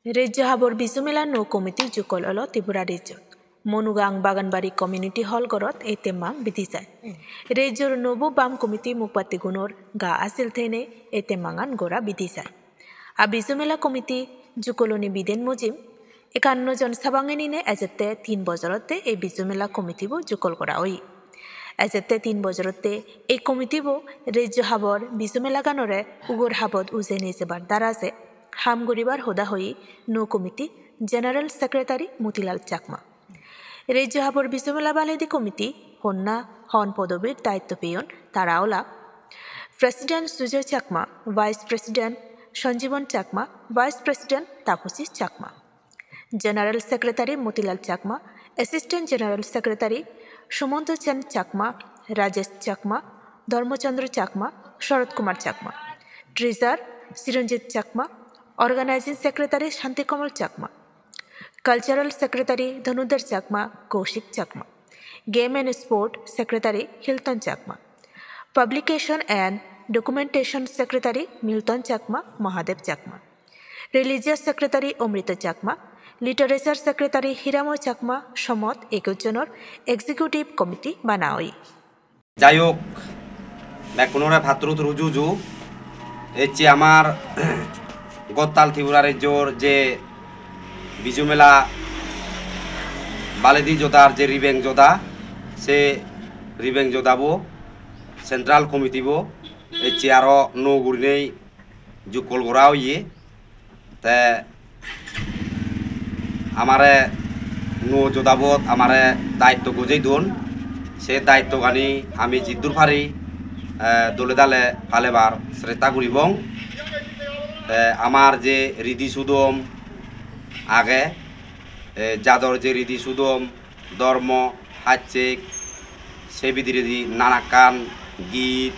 রাজ্য হাবর বিজুমেলা নৌ কমিটি জুকল অল ত্রিপুরা রাজ্য মনুগাং বাগানবাড়ি কমিউনিটি হল গড়ত এই তেমাং বিধি যায় রাজ্যর নবু বাম কমিটি মুপাতি গুণর গা আসিল থেনে এই তেমাঙান গোড়া বিধি যায় আর বিজুমেলা কমিটি জুকলনি বিদেন মুজিম 51 জন সাবাঙেনিনে এজেতে 3 বছরতে এই বিজুমেলা কমিটিবো জুকল করা ওই এজেতে 3 বছরতে এই কমিটিবো রাজ্য হাবর বিজুমেলা গানরে উগর হাবত উজে নিজেবার দ্বারাজে হাম গরিবার হোদা হই নৌ committee general secretary Motilal Chakma রাজ্য হাবর বিজুমেলা বালেদি কমিটি হন্না হন পদবীর দায়িত্ব পেয়ন তারাওলা president Sujoy Chakma vice president Sanjiban Chakma vice president Tapasi Chakma general secretary Motilal Chakma assistant general secretary Sumanta Chanda Chakma Rajesh Chakma Dharmachandra Chakma Sharat Kumar Chakma treasurer Chiranjit Chakma organising secretary Shantikamal Chakma cultural secretary Dhanudhar Chakma Kaushik Chakma game and sport secretary Hilton Chakma publication and documentation secretary Milton Chakma Mahadev Chakma religious secretary Amrit Chakma literature secretary Hiramoy Chakma সমত 21 জনের এক্সিকিউটিভ কমিটি বানাওই যাই হোক ব্যাকুণরা ভাতৃ রুজুজু এই যে আমার গতাল ত্রিপুরা রাজ্যর যে বিজুমেলা বালেদি যোদার যে রিবেং যোদা সে রিবেং যোদাবো সেন্ট্রাল কমিটিবো এই যে আরো নৌগুড়ি জুকল গোড়াও ইয়ে তে আমারে নৌ যোদাবত আমারে দায়িত্ব গুজেই দোন সে দায়িত্ব গানি আমি জিদ্দুর ফারি দলে দালে ফালেবার শ্রেতা করিবং আমার যে রিদি সুদম আগে যাদর যে রিদি সুদম ধর্ম হাচ্ছেক সে বিধি নানাকান গীত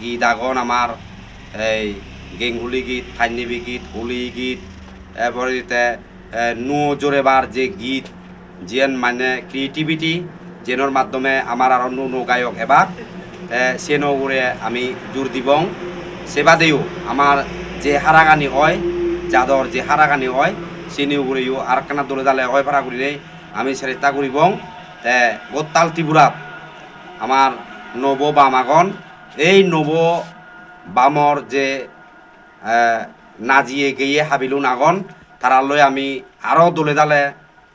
গীত আগন আমার এই গেঙ্গুলি গীত ফাইনিবি গীত হুলি গীত এরপরে নো জোরেবার যে গীত যেন মানে ক্রিয়েটিভিটি যেনোর মাধ্যমে আমার আর নো গায়ক এবার সে নৌরে আমি জোর দিবং সেবাদেও আমার যে হারাগানি হয় যাদর যে হারাগানি হয় সে নিউগুড়িও আর কানা দলে দালে হয় ভাড়া করিলে আমি সেটা করিবং গোত্তাল ত্রিপুরাত আমার নব বামাগন এই নব বামর যে নাজিয়ে গিয়ে হাবিলুন আগন তারালয় আমি আরও দলে দালে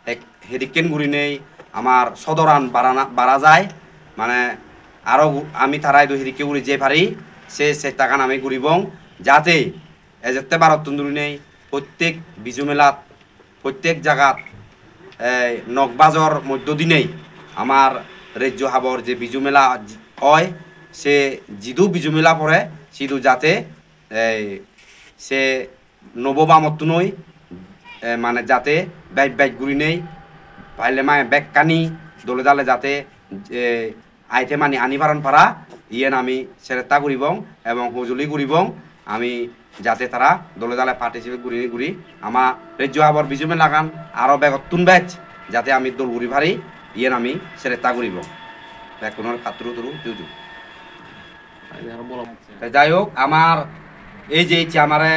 এক হেরিকেন গুড়ি নেই আমার সদরান বাড়া যায় মানে আরও আমি তারাই দু হেরিকে গুড়ি যে পারি সে টাকান আমি ঘুরিবং যাতে এজেতে ভারত তন্দুরি নেই প্রত্যেক বিজুমেলাত প্রত্যেক জায়গাত নকবাজর মধ্য দিনেই আমার রাজ্য হাবর যে বিজুমেলা হয় সে জিদু বিজুমেলা পড়ে সিদু যাতে সে নববামত নই মানে যাতে ব্যাগ গুড়ি নেই পাইলে মায় ব্যাগ কানি দলে দালে যাতে আইতে মানি আনি পারন পারা ইয়েন আমি সেরেতা করিবং এবং হজুলি করিবং আমি যাতে তারা দলে দালে পার্টিসিপেট ঘুরি আমার রাজ্য হাবর বিজুমে লাগান আরও ব্যাগতুন ব্যাচ যাতে আমি দল ঘুরি পারি ইয়েন আমি সেরেতা করিব ব্যাকুণর খাতরু তরু জুজু যাই হোক আমার এই যে আমারে